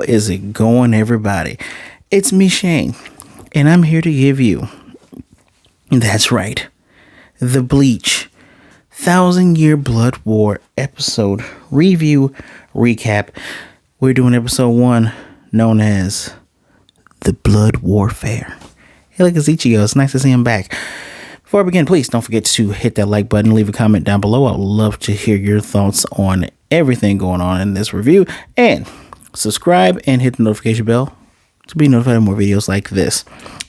is it going, everybody? It's me, Shane, and I'm here to give you, that's right, the Bleach 1,000-Year Blood War episode review recap. We're doing episode 1, known as the Blood Warfare. Hey, look, it's Ichigo. It's nice to see him back. Before I begin, please don't forget to hit that like button, leave a comment down below. I'd love to hear your thoughts on everything going on in this review, and subscribe and hit the notification bell to be notified of more videos like this.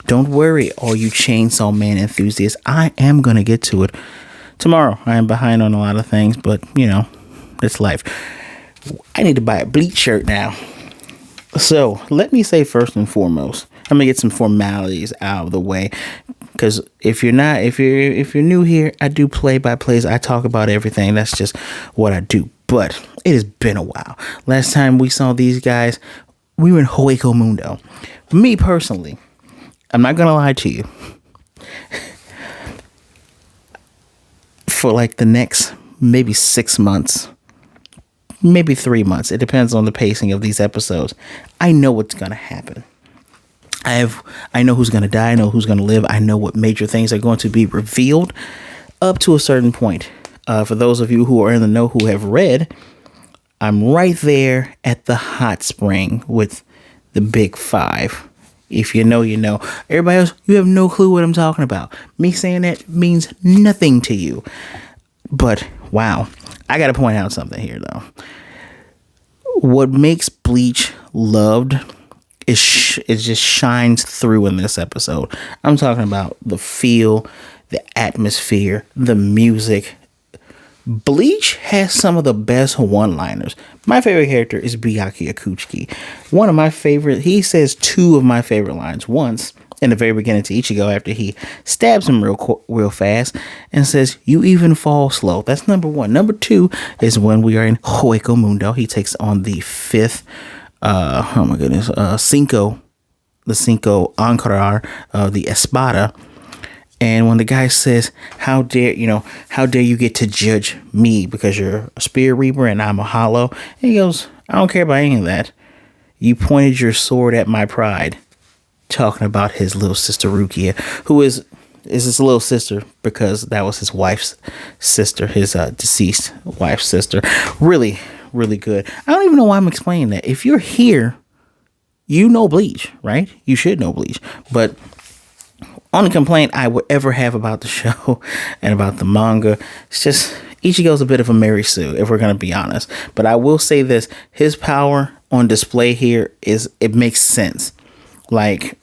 Don't worry, all you Chainsaw Man enthusiasts, I am going to get to it tomorrow. I am behind on a lot of things, but you know, it's life. I need to buy a Bleach shirt now. So let me say first and foremost, I'm gonna get some formalities out of the way, because if you're new here, I do play-by-plays. I talk about everything. That's just what I do. But it has been a while. Last time we saw these guys, we were in Hueco Mundo. Me personally, I'm not gonna lie to you. For like the next maybe 6 months, maybe 3 months, it depends on the pacing of these episodes, I know what's gonna happen. I know who's going to die. I know who's going to live. I know what major things are going to be revealed up to a certain point. For those of you who are in the know, who have read, I'm right there at the hot spring with the big 5. If you know, you know. Everybody else, you have no clue what I'm talking about. Me saying that means nothing to you. But wow, I got to point out something here though. What makes Bleach loved, it just shines through in this episode. I'm talking about the feel, the atmosphere, the music. Bleach has some of the best one-liners. My favorite character is Byakuya Kuchiki. One of my favorite, he says 2 of my favorite lines. Once, in the very beginning to Ichigo, after he stabs him real fast and says, "You even fall slow." That's number 1. Number 2 is when we are in Hueco Mundo. He takes on the 5th Cinco Ankara of the Espada. And when the guy says, how dare you get to judge me because you're a Spirit Reaper and I'm a Hollow? And he goes, I don't care about any of that. You pointed your sword at my pride. Talking about his little sister Rukia, who is his little sister because that was his wife's sister, his deceased wife's sister. Really, really good. I don't even know why I'm explaining that. If you're here, you know Bleach, right? You should know Bleach. But only complaint I would ever have about the show and about the manga, it's just Ichigo's a bit of a Mary Sue, if we're going to be honest. But I will say this, his power on display here it makes sense. Like,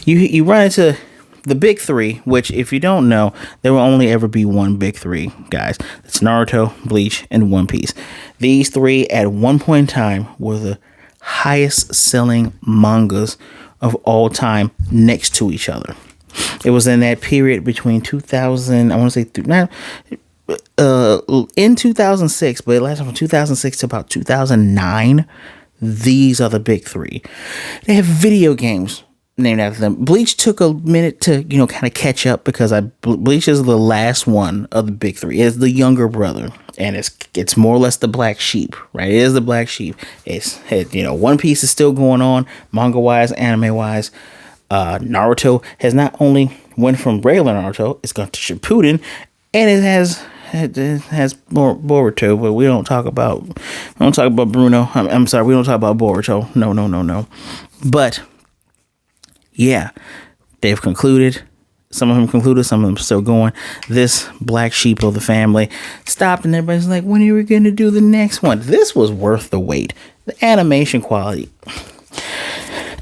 you run into the big 3, which, if you don't know, there will only ever be one big 3, guys. It's Naruto, Bleach, and One Piece. These 3, at one point in time, were the highest selling mangas of all time next to each other. It was in that period between 2000, I want to say, in 2006, but it lasted from 2006 to about 2009. These are the big 3. They have video games named after them. Bleach took a minute to, kind of catch up because Bleach is the last one of the big 3. It's the younger brother, and it's more or less the black sheep, right? It is the black sheep. One Piece is still going on, manga wise, anime wise. Naruto has not only went from regular Naruto, it's gone to Shippuden, and it has Boruto, but we don't talk about Bruno. I'm sorry, we don't talk about Boruto. No. But yeah, they've concluded. Some of them concluded, some of them still going. This black sheep of the family stopped, and everybody's like, when are we going to do the next one? This was worth the wait. The animation quality.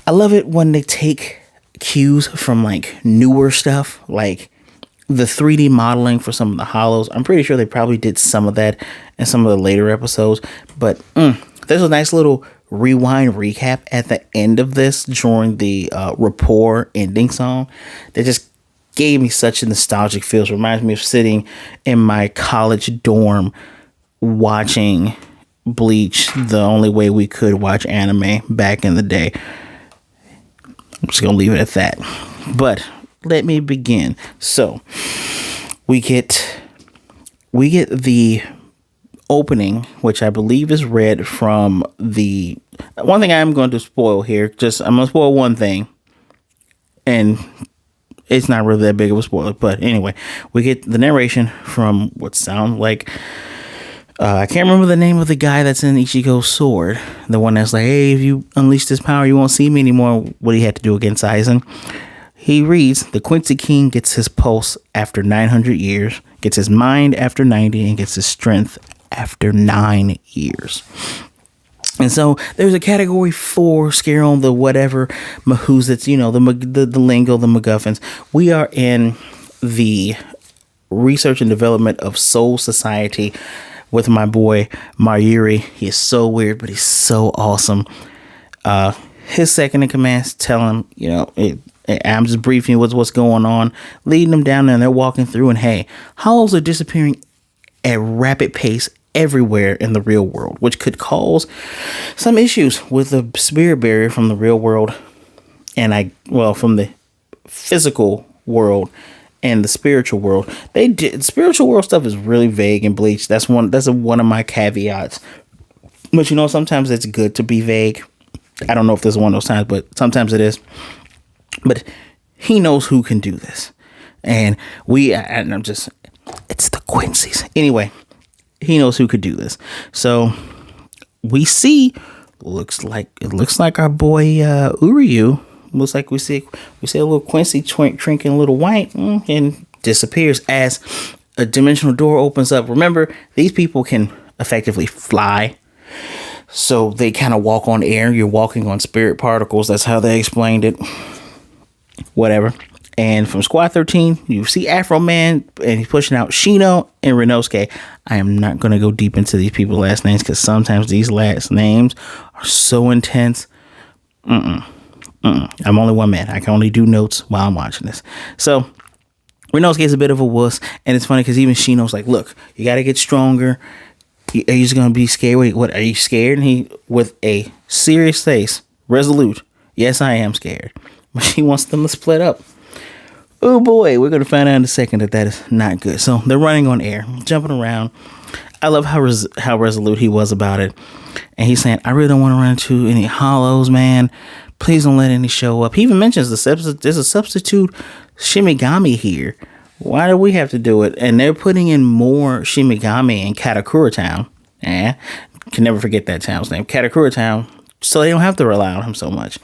I love it when they take cues from like newer stuff, like the 3D modeling for some of the hollows. I'm pretty sure they probably did some of that in some of the later episodes, but there's a nice little rewind recap at the end of this during the rapport ending song that just gave me such a nostalgic feel. It reminds me of sitting in my college dorm watching Bleach the only way we could watch anime back in the day. I'm just gonna leave it at that. But let me begin. So we get the opening, which I believe is read from the one thing I am going to spoil here. I'm going to spoil one thing, and it's not really that big of a spoiler. But anyway, we get the narration from what sounds like I can't remember the name of the guy that's in Ichigo's sword. The one that's like, hey, if you unleash this power, you won't see me anymore. What he had to do against Aizen. He reads, the Quincy King gets his pulse after 900 years, gets his mind after 90, and gets his strength after 9 years. And so there's a category 4 scare on the whatever mahoos that's, the lingo, the MacGuffins. We are in the research and development of Soul Society with my boy Mayuri. He is so weird, but he's so awesome. His second in command tell him, I'm just briefing what's going on, leading them down there, and they're walking through, and hey, hollows are disappearing at rapid pace everywhere in the real world, which could cause some issues with the spirit barrier from the real world from the physical world and the spiritual world. Spiritual world stuff is really vague in Bleach. That's one of my caveats. But sometimes it's good to be vague. I don't know if this is one of those times, but sometimes it is. But he knows who can do this. And it's the Quincy's. Anyway, he knows who could do this. So we see, looks like our boy Uryu. Looks like we see a little Quincy drinking a little wine and disappears as a dimensional door opens up. Remember, these people can effectively fly. So they kind of walk on air. You're walking on spirit particles. That's how they explained it. Whatever. And from Squad 13, you see Afro Man, and he's pushing out Shino and Renosuke. I am not going to go deep into these people's last names because sometimes these last names are so intense. I'm only one man. I can only do notes while I'm watching this. So Renosuke is a bit of a wuss, and it's funny because even Shino's like, look, you got to get stronger. Are you just going to be scared? Wait, what? Are you scared? And he, with a serious face, resolute, yes, I am scared. But she wants them to split up. Oh boy, we're going to find out in a second that is not good. So they're running on air, jumping around. I love how resolute he was about it. And he's saying, I really don't want to run into any hollows, man. Please don't let any show up. He even mentions there's a substitute Shimigami here. Why do we have to do it? And they're putting in more Shimigami in Katakura Town. Can never forget that town's name. Katakura Town. So they don't have to rely on him so much.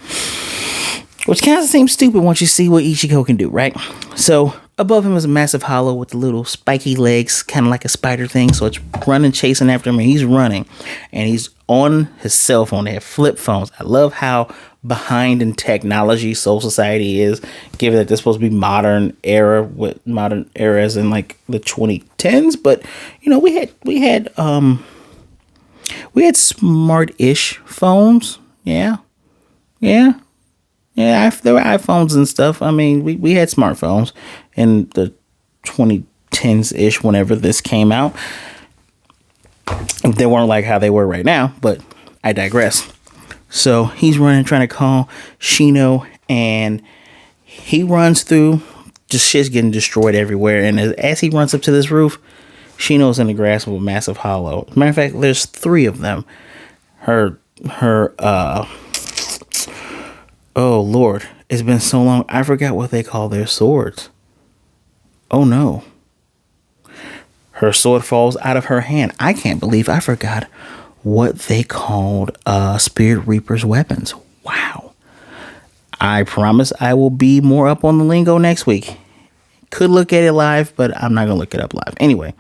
Which kind of seems stupid once you see what Ichigo can do, right? So above him is a massive hollow with the little spiky legs, kind of like a spider thing. So it's running, chasing after him, and he's running. And he's on his cell phone. They have flip phones. I love how behind in technology Soul Society is, given that they're supposed to be modern era with modern eras in like the 2010s. But we had smart-ish phones. Yeah. There were iPhones and stuff. I mean, we had smartphones in the 2010s-ish whenever this came out. They weren't like how they were right now, but I digress. So he's running, trying to call Shino, and he runs through. Just shit's getting destroyed everywhere. And as he runs up to this roof, Shino's in the grasp of a massive hollow. As a matter of fact, there's 3 of them. Oh, Lord. It's been so long. I forgot what they call their swords. Oh, no. Her sword falls out of her hand. I can't believe I forgot what they called Spirit Reaper's weapons. Wow. I promise I will be more up on the lingo next week. Could look at it live, but I'm not going to look it up live. Anyway,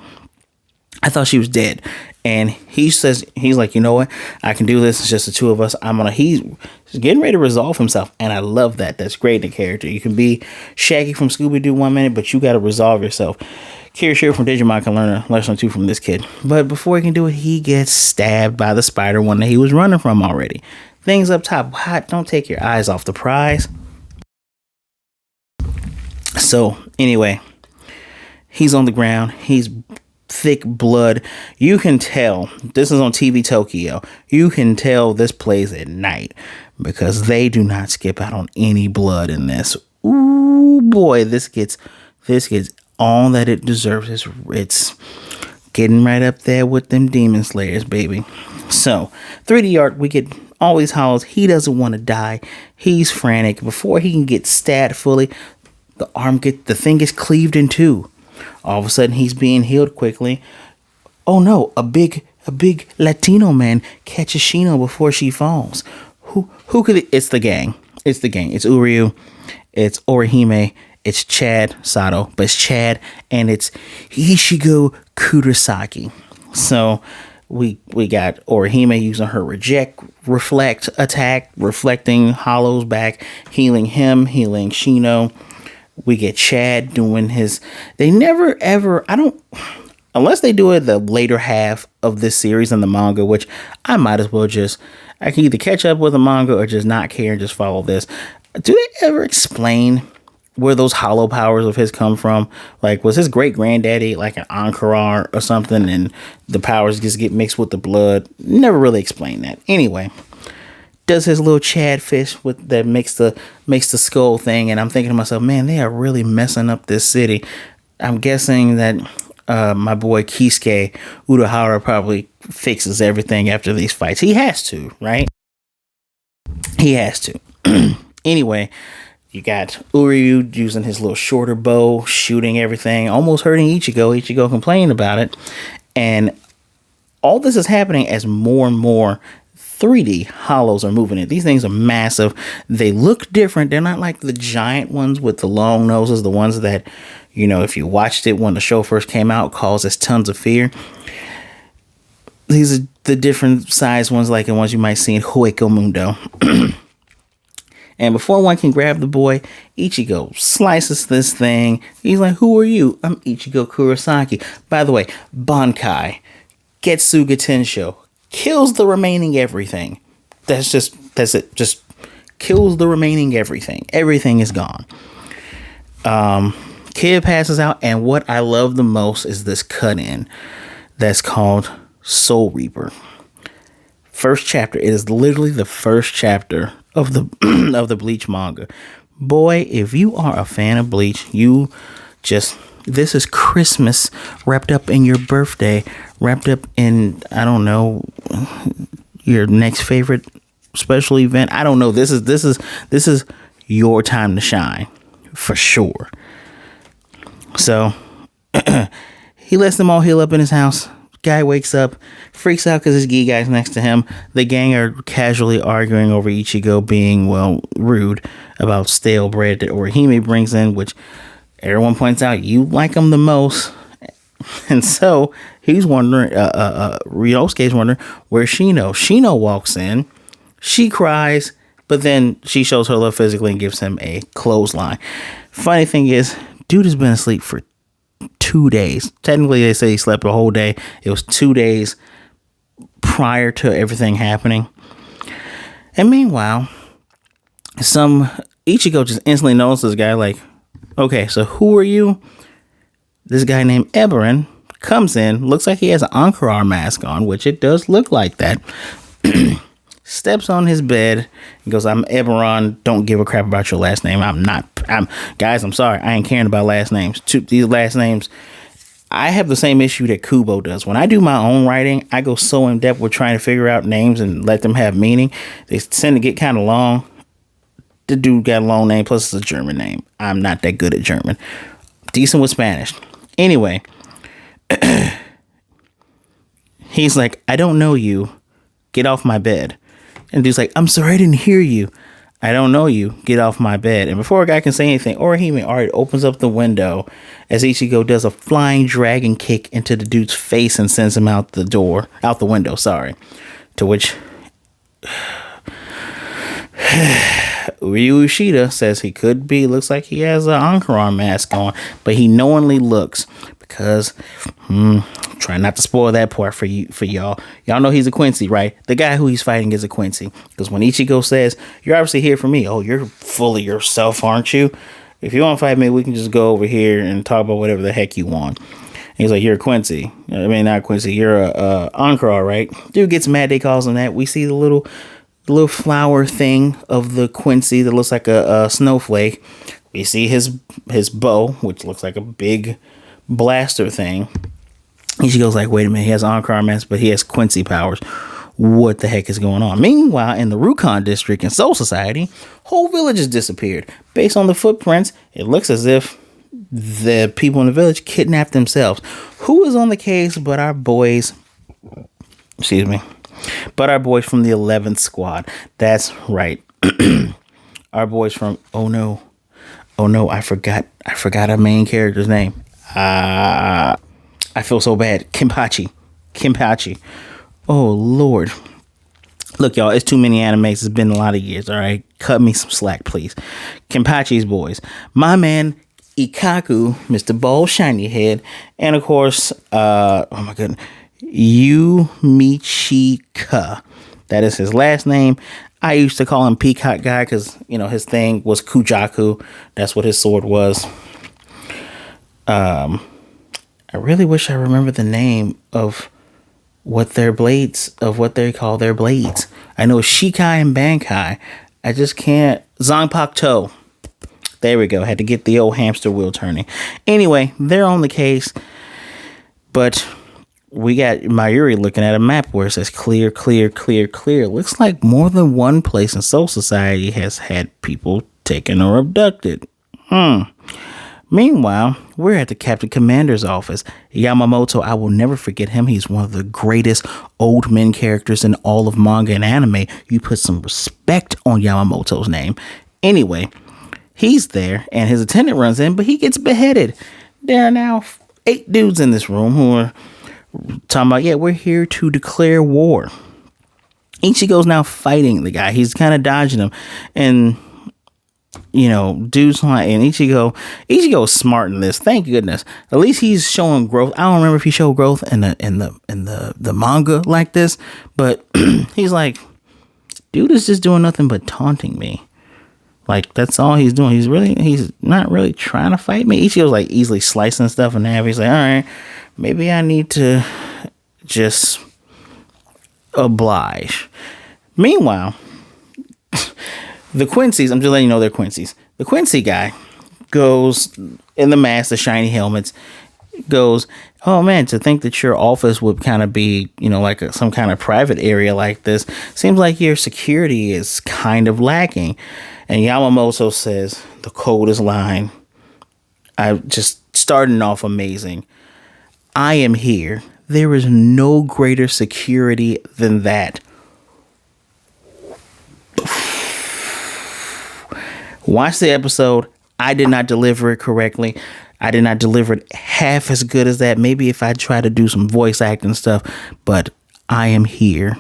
I thought she was dead. And he's like, you know what? I can do this. It's just the 2 of us. He's getting ready to resolve himself. And I love that. That's great in the character. You can be Shaggy from Scooby-Doo 1 minute, but you got to resolve yourself. Kirishiro from Digimon can learn a lesson or 2 from this kid. But before he can do it, he gets stabbed by the spider one that he was running from already. Things up top. Hot. Don't take your eyes off the prize. So anyway, he's on the ground. He's thick blood. You can tell this is on TV Tokyo. You can tell this plays at night because they do not skip out on any blood in this. Ooh boy, this gets all that it deserves. It's Getting right up there with them demon slayers, baby. So, 3D art, we get all these hollows. He doesn't want to die. He's frantic. Before he can get stabbed fully, the thing gets cleaved in two. All of a sudden, he's being healed quickly. Oh no, a big Latino man catches Shino before she falls. Who could it? It's the gang. It's Uryu. It's Orihime. It's Chad Sato, but it's Chad and it's Ichigo Kurosaki. So we got Orihime using her reflect attack, reflecting hollows back, healing him, healing Shino. We get Chad doing his. They never ever. Unless they do it the later half of this series in the manga, which I might as well I can either catch up with the manga or just not care and just follow this. Do they ever explain where those hollow powers of his come from? Like, was his great granddaddy like an Ankara or something, and the powers just get mixed with the blood? Never really explained that. Anyway, does his little Chad fish that makes the skull thing, and I'm thinking to myself, man, they are really messing up this city. I'm guessing that my boy Kisuke Urahara probably fixes everything after these fights. He has to, right? He has to. Anyway, you got Uryu using his little shorter bow, shooting everything, almost hurting Ichigo. Ichigo complained about it. And all this is happening as more and more 3D hollows are moving in. These things are massive. They look different. They're not like the giant ones with the long noses, the ones that, you know, if you watched it when the show first came out, causes tons of fear. These are the different size ones, like the ones you might see in Hueco Mundo. And before one can grab the boy, Ichigo slices this thing. He's like, who are you? I'm Ichigo Kurosaki. By the way, Bankai, Getsuga Tensho, kills the remaining everything. That's it. Just kills the remaining everything. Everything is gone. Kid passes out, and what I love the most is this cut-in that's called Soul Reaper. First chapter. It is literally the first chapter of the of the Bleach manga. Boy, if you are a fan of Bleach, this is Christmas wrapped up in your birthday, wrapped up in, I don't know, your next favorite special event. I don't know. This is your time to shine for sure. So he lets them all heal up in his house. Guy wakes up, freaks out because his gi guy's next to him. The gang are casually arguing over Ichigo being, well, rude about stale bread that Orihime brings in, which everyone points out you like him the most. And so he's wondering, Ryosuke's wondering, where's Shino? Shino walks in, she cries, but then she shows her love physically and gives him a clothesline. Funny thing is, dude has been asleep for 2 days. Technically, they say he slept a whole day. It was 2 days prior to everything happening. And meanwhile, Ichigo just instantly notices this guy, like, okay, so who are you? This guy named Eberon comes in, looks like he has an Ankara mask on, which it does look like that. Steps on his bed and goes, I'm Eberon, don't give a crap about your last name. Guys, I'm sorry, I ain't caring about last names. These last names, I have the same issue that Kubo does. When I do my own writing, I go so in depth with trying to figure out names and let them have meaning. They tend to get kind of long. The dude got a long name, plus it's a German name. I'm not that good at German. Decent with Spanish. Anyway, he's like, I don't know you. Get off my bed. And dude's like, I'm sorry, I didn't hear you. I don't know you. Get off my bed. And before a guy can say anything, Orihime already opens up the window as Ichigo does a flying dragon kick into the dude's face and sends him out the window, sorry. To which Ryu Ushida says he could be, looks like he has an Ankara mask on, but he knowingly looks because, try not to spoil that part for y'all. Y'all know he's a Quincy, right? The guy who he's fighting is a Quincy. Because when Ichigo says, you're obviously here for me. Oh, you're full of yourself, aren't you? If you want to fight me, we can just go over here and talk about whatever the heck you want. And he's like, you're a Quincy. I mean, not Quincy. You're a Ankara, right? Dude gets mad. They calls him that. We see the little flower thing of the Quincy that looks like a snowflake. We see his bow, which looks like a big blaster thing. Ichigo's like, wait a minute, he has Ankara mask, but he has Quincy powers. What the heck is going on? Meanwhile, in the Rukon district in Soul Society, whole village has disappeared. Based on the footprints, it looks as if the people in the village kidnapped themselves. Who is on the case but our boys? Excuse me. But our boys from the 11th squad. That's right. Our boys from oh no, I forgot our main character's name. I feel so bad. Kenpachi. Oh Lord. Look, y'all, it's too many animes. It's been a lot of years. All right, cut me some slack, please. Kenpachi's boys. My man Ikkaku, Mr. Bald Shiny Head, and of course, oh my goodness, Yumichika. That is his last name. I used to call him Peacock Guy because, you know, his thing was Kujaku. That's what his sword was. I really wish I remember the name of what they call their blades. I know Shikai and Bankai. I just can't. Zanpakuto. There we go. Had to get the old hamster wheel turning. Anyway, they're on the case. But we got Mayuri looking at a map where it says clear. Looks like more than one place in Soul Society has had people taken or abducted. Meanwhile, we're at the Captain Commander's office. Yamamoto, I will never forget him. He's one of the greatest old men characters in all of manga and anime. You put some respect on Yamamoto's name. Anyway, he's there, and his attendant runs in, but he gets beheaded. There are now 8 dudes in this room who are talking about, yeah, we're here to declare war. Ichigo's now fighting the guy. He's kind of dodging him, and you know, dudes like, and Ichigo is smart in this. Thank goodness. At least he's showing growth. I don't remember if he showed growth in the manga like this, but he's like, dude is just doing nothing but taunting me. Like, that's all he's doing. He's not really trying to fight me. Ichigo's like easily slicing stuff in half. He's like, all right, maybe I need to just oblige. Meanwhile, the Quincy's, I'm just letting you know they're Quincy's. The Quincy guy goes in the mask, the shiny helmets, goes, oh man, to think that your office would kind of be, you know, like some kind of private area like this. Seems like your security is kind of lacking. And Yamamoto says, the code is line. I just starting off amazing. I am here. There is no greater security than that. Watch the episode. I did not deliver it correctly. I did not deliver it half as good as that. Maybe if I try to do some voice acting stuff, but I am here.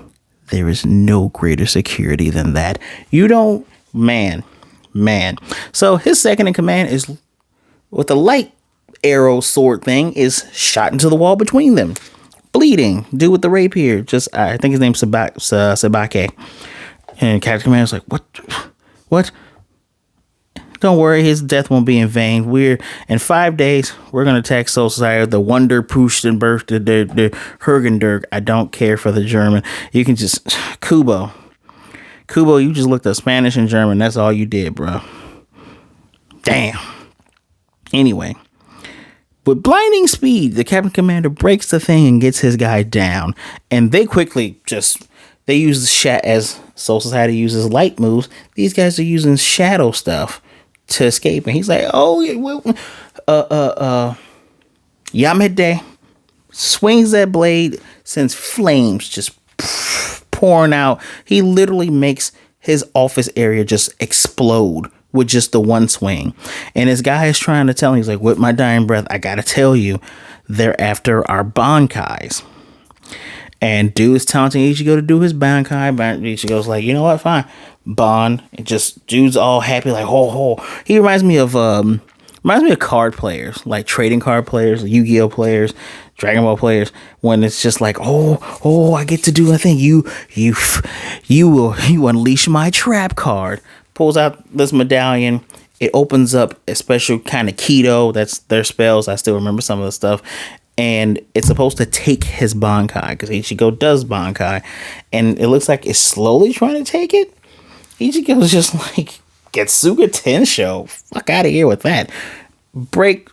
There is no greater security than that. You don't, man. So his second in command is with the light arrow sword thing is shot into the wall between them. Bleeding. Dude with the rapier. Just, I think his name's Sabake. And Captain Commander's like, what? Don't worry, his death won't be in vain. In 5 days, we're going to attack Soul Society, the Wunder Pushtenberg, the Hergenberg. I don't care for the German. You can just, Kubo, you just looked up Spanish and German. That's all you did, bro. Damn. Anyway, with blinding speed, the Captain Commander breaks the thing and gets his guy down. And they quickly they use the as Soul Society uses light moves. These guys are using shadow stuff to escape, and he's like, Yamete swings that blade, sends flames just pouring out. He literally makes his office area just explode with just the one swing. And his guy is trying to tell him, he's like, with my dying breath, I gotta tell you, they're after our Bankais. And dude is taunting Ichigo to do his Bankai. Ichigo's like, you know what, fine. Bond. And just dude's all happy, like, ho. He reminds me of card players, like trading card players, Yu-Gi-Oh players, Dragon Ball players, when it's just like, oh, I get to do a thing. You unleash my trap card. Pulls out this medallion. It opens up a special kind of Kido. That's their spells. I still remember some of the stuff. And it's supposed to take his Bankai, because Ichigo does Bankai. And it looks like it's slowly trying to take it. Ichigo's just like, Getsuga Tensho. Fuck out of here with that.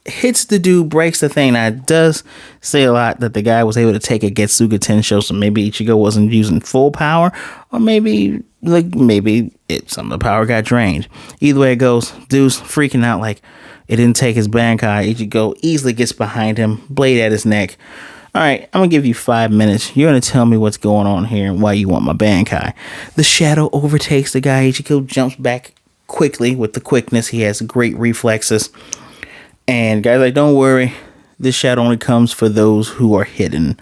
hits the dude, breaks the thing. Now, it does say a lot that the guy was able to take a Getsuga Tensho, so maybe Ichigo wasn't using full power, or maybe some of the power got drained. Either way it goes, dude's freaking out like it didn't take his Bankai. Ichigo easily gets behind him, blade at his neck. All right, I'm going to give you 5 minutes. You're going to tell me what's going on here and why you want my Bankai. The shadow overtakes the guy. Ichigo jumps back quickly with the quickness. He has great reflexes. And guys, like, don't worry. This shadow only comes for those who are hidden.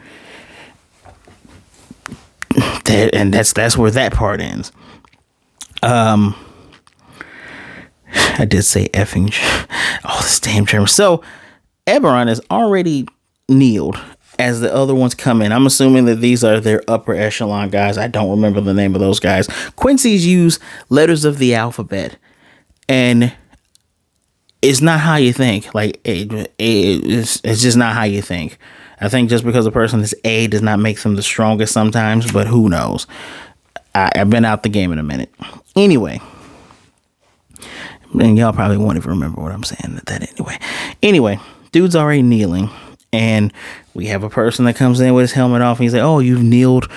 And that's where that part ends. I did say effing. Oh, this damn German. So, Eberron is already kneeled as the other ones come in. I'm assuming that these are their upper echelon guys. I don't remember the name of those guys. Quincy's use letters of the alphabet. And it's not how you think. Like, it's just not how you think. I think just because a person is A does not make them the strongest sometimes, but who knows? I've been out the game in a minute. Anyway, and y'all probably won't even remember what I'm saying at that anyway, dude's already kneeling, and we have a person that comes in with his helmet off, and he's like, oh, you've kneeled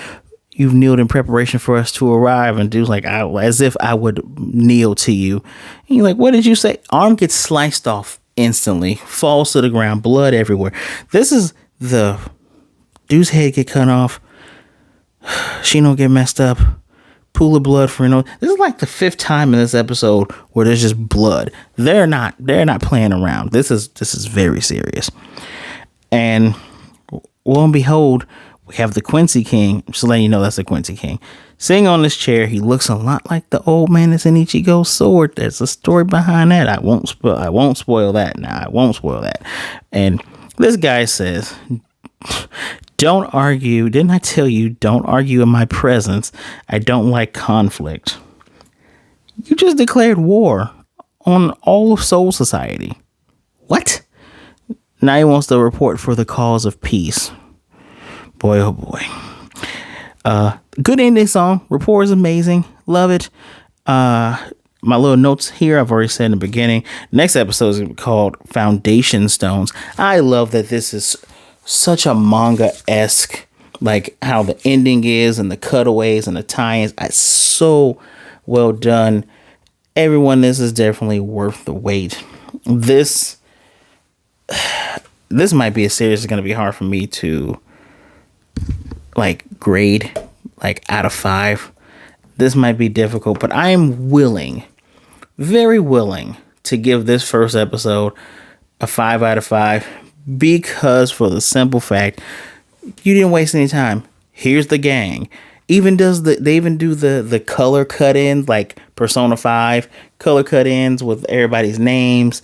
in preparation for us to arrive. And dude's like, as if I would kneel to you. And you're like, what did you say? Arm gets sliced off instantly, falls to the ground, blood everywhere. This is the dude's head get cut off. Shino get messed up. Pool of blood for this is like the 5th time in this episode where there's just blood. They're not playing around. This is very serious. And lo and behold, we have the Quincy King. Just letting you know that's the Quincy King. Sitting on this chair, he looks a lot like the old man that's in Ichigo's sword. There's a story behind that. I won't spoil that. Now, I won't spoil that. And this guy says, don't argue. Didn't I tell you, don't argue in my presence? I don't like conflict. You just declared war on all of Soul Society. What? Now he wants to report for the cause of peace. Boy, oh boy. Good ending song. Rapport is amazing. Love it. My little notes here, I've already said in the beginning. Next episode is called Foundation Stones. I love that this is such a manga-esque, like how the ending is and the cutaways and the tie-ins. It's so well done. Everyone, this is definitely worth the wait. This might be a series that's going to be hard for me to grade out of 5. This might be difficult, but I am willing, very willing, to give this first episode a 5 out of 5 because for the simple fact you didn't waste any time. Here's the gang. They even do the color cut-ins, like Persona 5 color cut-ins with everybody's names.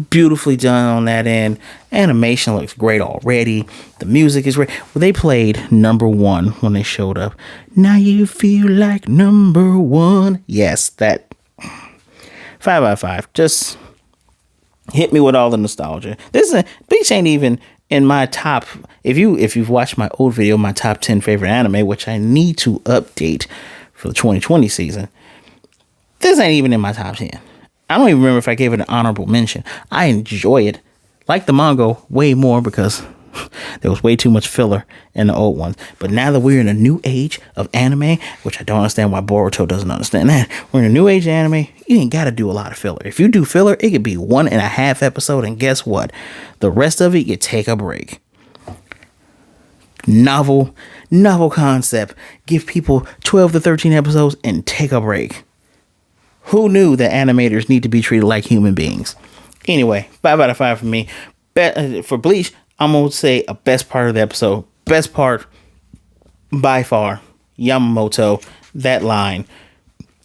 Beautifully done on that end. Animation looks great already. The music is great. Well, they played number 1 when they showed up. Now you feel like number 1. Yes, that 5 out of 5. Just hit me with all the nostalgia. Bleach ain't even in my top. If you've watched my old video, my top 10 favorite anime, which I need to update for the 2020 season, this ain't even in my top 10. I don't even remember if I gave it an honorable mention. I enjoy it. Like the manga way more because there was way too much filler in the old ones. But now that we're in a new age of anime, which I don't understand why Boruto doesn't understand that. We're in a new age of anime. You ain't got to do a lot of filler. If you do filler, it could be 1.5 episode. And guess what? The rest of it, you take a break. Novel concept. Give people 12 to 13 episodes and take a break. Who knew that animators need to be treated like human beings? Anyway, 5 out of 5 for me. For Bleach, I'm going to say a best part of the episode. Best part, by far, Yamamoto. That line.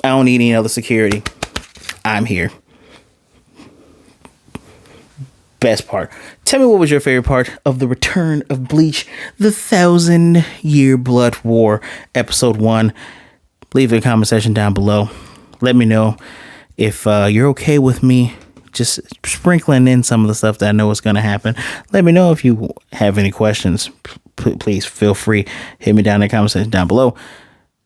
I don't need any other security. I'm here. Best part. Tell me what was your favorite part of the return of Bleach, the 1,000-Year Blood War, episode 1. Leave a comment section down below. Let me know if you're okay with me just sprinkling in some of the stuff that I know is going to happen. Let me know if you have any questions. Please feel free. Hit me down in the comment section down below.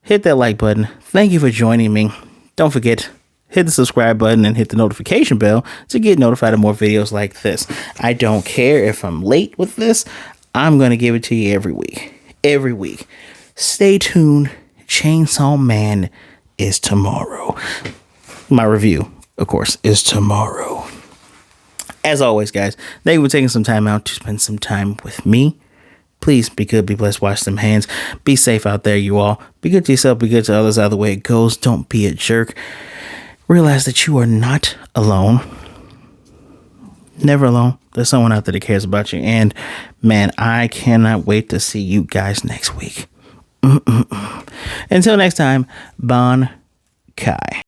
Hit that like button. Thank you for joining me. Don't forget, hit the subscribe button and hit the notification bell to get notified of more videos like this. I don't care if I'm late with this. I'm going to give it to you every week. Every week. Stay tuned. Chainsaw Man is tomorrow. My review, of course, is tomorrow. As always, guys, thank you for taking some time out to spend some time with me. Please be good, be blessed, wash them hands. Be safe out there, you all. Be good to yourself, be good to others. Either way it goes, don't be a jerk. Realize that you are not alone. Never alone. There's someone out there that cares about you. And, man, I cannot wait to see you guys next week. Until next time, Bon Kai.